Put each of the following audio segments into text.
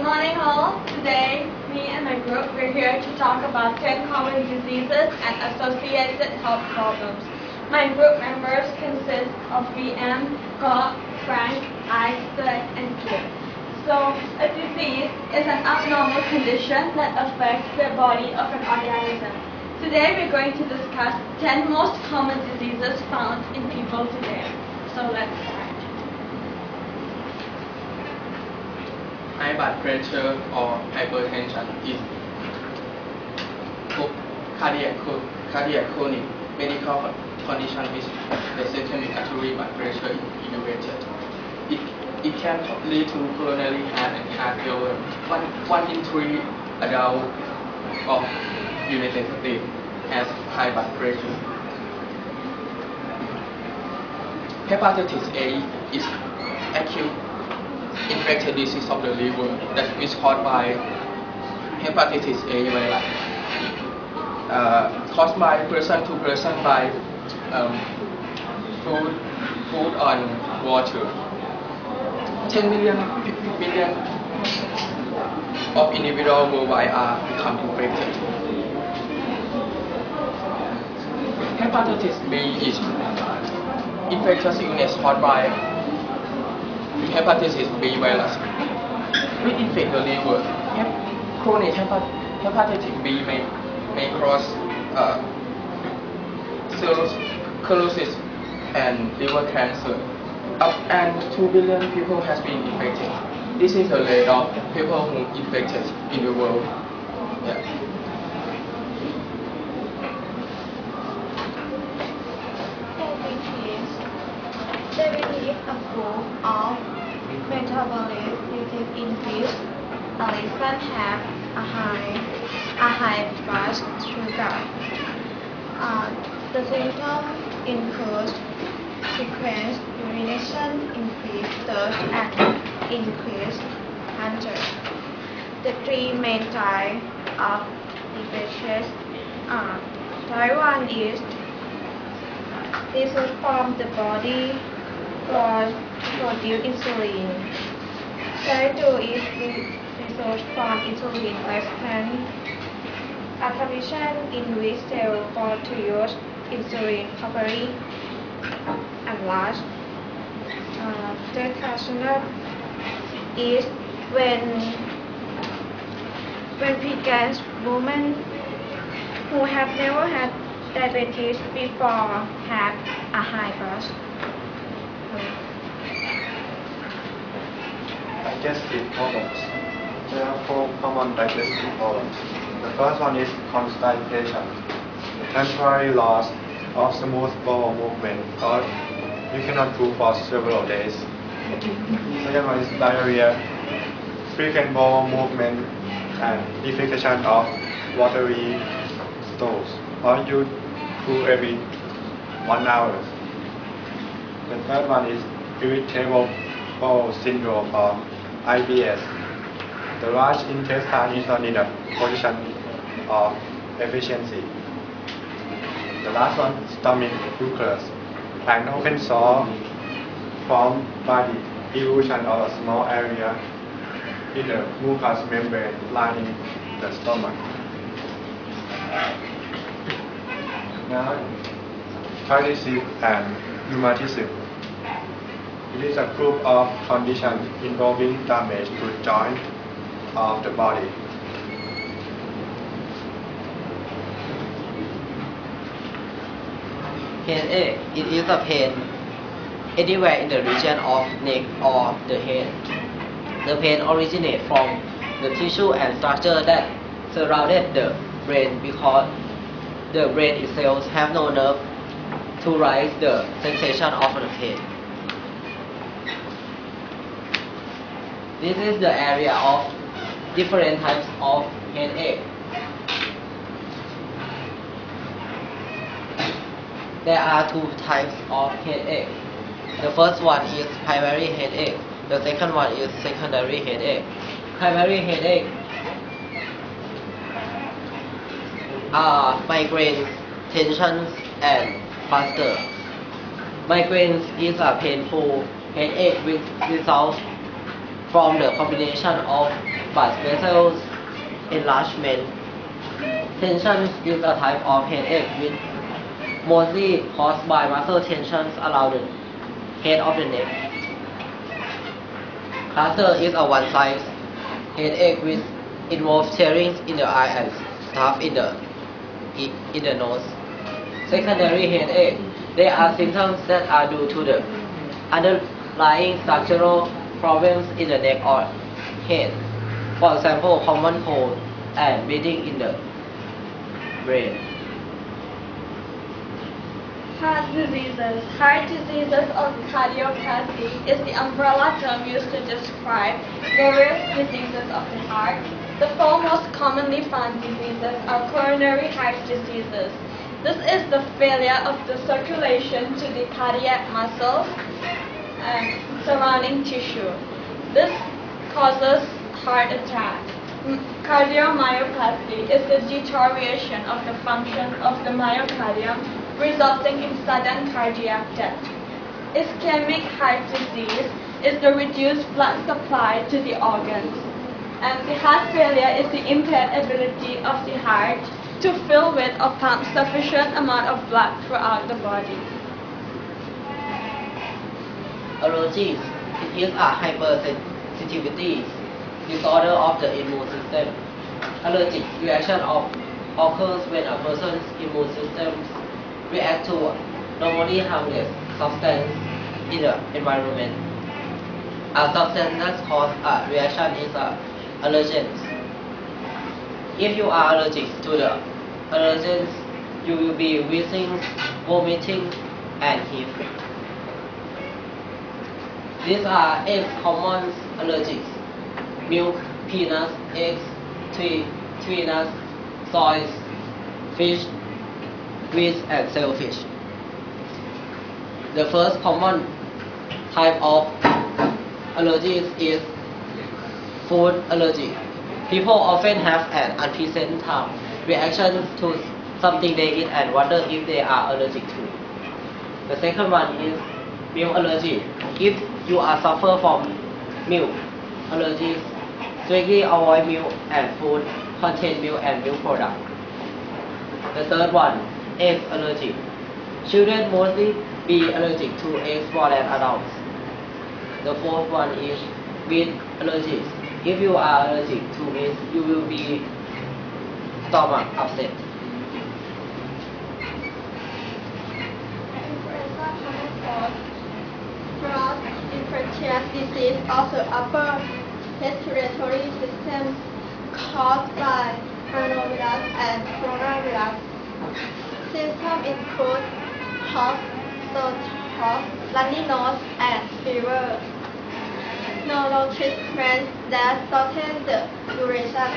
morning all. Today, me and my group we're here to talk about 10 common diseases and associated health problems. My group members consist of VM, Scott, Frank, I, Seth, and Kip. So, a disease is an abnormal condition that affects the body of an organism. Today we're going to discuss 10 most common diseases found in people today. So let's start. High blood pressure or hypertension is cardiac chronic medical condition which the systemic artery blood pressure is elevated. It can lead to coronary heart and heart failure. One in 3 adults of United States has high blood pressure. Hepatitis A is acute infectious disease of the liver that is caused by hepatitis A virus, caused by person to person by food on water. 10 million of individuals worldwide are become infected. Hepatitis B is infectious illness caused by hepatitis B virus, which infect the liver. Chronic hepatitis B may cause cirrhosis and liver cancer. Up and 2 billion people has been infected. This is the rate of people who infected in the world. Yeah. Diabetes, a form of metabolic disease in which a person has a high blood sugar. The symptoms include frequent urination, increased thirst, and increased hunger. The 3 main types of diabetes are: type 1 is disease from the body produce insulin. Type 2 is disease from insulin resistance, a condition in which cells produce insulin properly and large. Third carcinoma is when pregnant women who have never had diabetes before have a high blood. Digestive problems. There are 4 common digestive problems. The first one is constipation, temporary loss of smooth bowel movement, or you cannot poop for several days. Second one is diarrhea, frequent bowel movement, and defecation of watery stools, or you poo every 1 hour. The third one is irritable bowel syndrome, or IBS. The large intestine is not in a position of efficiency. The last one, stomach ulcers, an open sore formed by the erosion of a small area in the mucous membrane lining the stomach. Now, palliative and rheumatism. It is a group of conditions involving damage to joints of the body. Headache. It is a pain anywhere in the region of neck or the head. The pain originates from the tissue and structure that surrounded the brain because the brain itself have no nerve to rise the sensation of the pain. This is the area of different types of headache. There are 2 types of headache. The first one is primary headache. The second one is secondary headache. Primary headache are migraines, tensions, and cluster. Migraines is a painful headache which results from the combination of blood vessels enlargement. Tension is a type of headache which mostly caused by muscle tensions around the head of the neck. Cluster is a one-size headache which involves tearing in the eye and stuff in the nose. Secondary headache, they are symptoms that are due to the underlying structural problems in the neck or head. For example, common cold and bleeding in the brain. Heart diseases. Heart diseases or cardiopathy is the umbrella term used to describe various diseases of the heart. The four most commonly found diseases are coronary heart diseases. This is the failure of the circulation to the cardiac muscles and surrounding tissue. This causes heart attack. Cardiomyopathy is the deterioration of the function of the myocardium, resulting in sudden cardiac death. Ischemic heart disease is the reduced blood supply to the organs. And the heart failure is the impaired ability of the heart to fill with or pump sufficient amount of blood throughout the body. Allergies. It is a hypersensitivity disorder of the immune system. Allergic reaction occurs when a person's immune system reacts to normally harmless substance in the environment. A substance that causes a reaction is allergens. If you are allergic to the allergens, you will be wheezing, vomiting, and hives. These are 8 common allergies: milk, peanuts, eggs, tree nuts, soy, fish, wheat, and shellfish. The first common type of allergies is food allergy. People often have an unpleasant reaction to something they eat and wonder if they are allergic to. The second one is milk allergy. If you are suffer from milk allergies, strictly avoid milk and food contain milk and milk products. The third one, egg allergy. Children mostly be allergic to eggs more than adults. The fourth one is wheat allergies. If you are allergic to wheat, you will be stomach upset. Influenza common cause, cross-infectious disease of the upper respiratory system caused by rhinovirus and coronavirus. Symptoms include cough, sore throat, runny nose, and fever. No treatment that shortens the duration.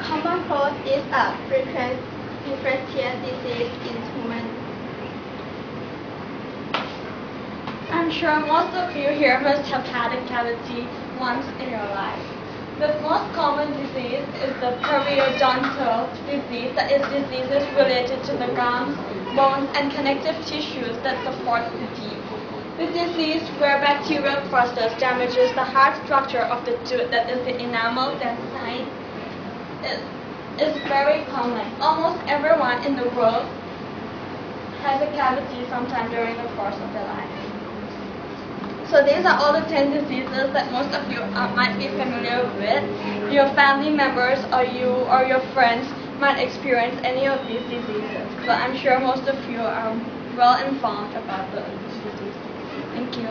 Common cold is a frequent infectious disease in humans. I'm sure most of you here must have had a cavity once in your life. The most common disease is the periodontal disease, that is diseases related to the gums, bones, and connective tissues that support the teeth. The disease where bacterial process damages the hard structure of the tooth, that is the enamel that side, is very common. Almost everyone in the world has a cavity sometime during the course of their life. So these are all the 10 diseases that most of you might be familiar with. Your family members or you or your friends might experience any of these diseases. But I'm sure most of you are well informed about the diseases. Thank you.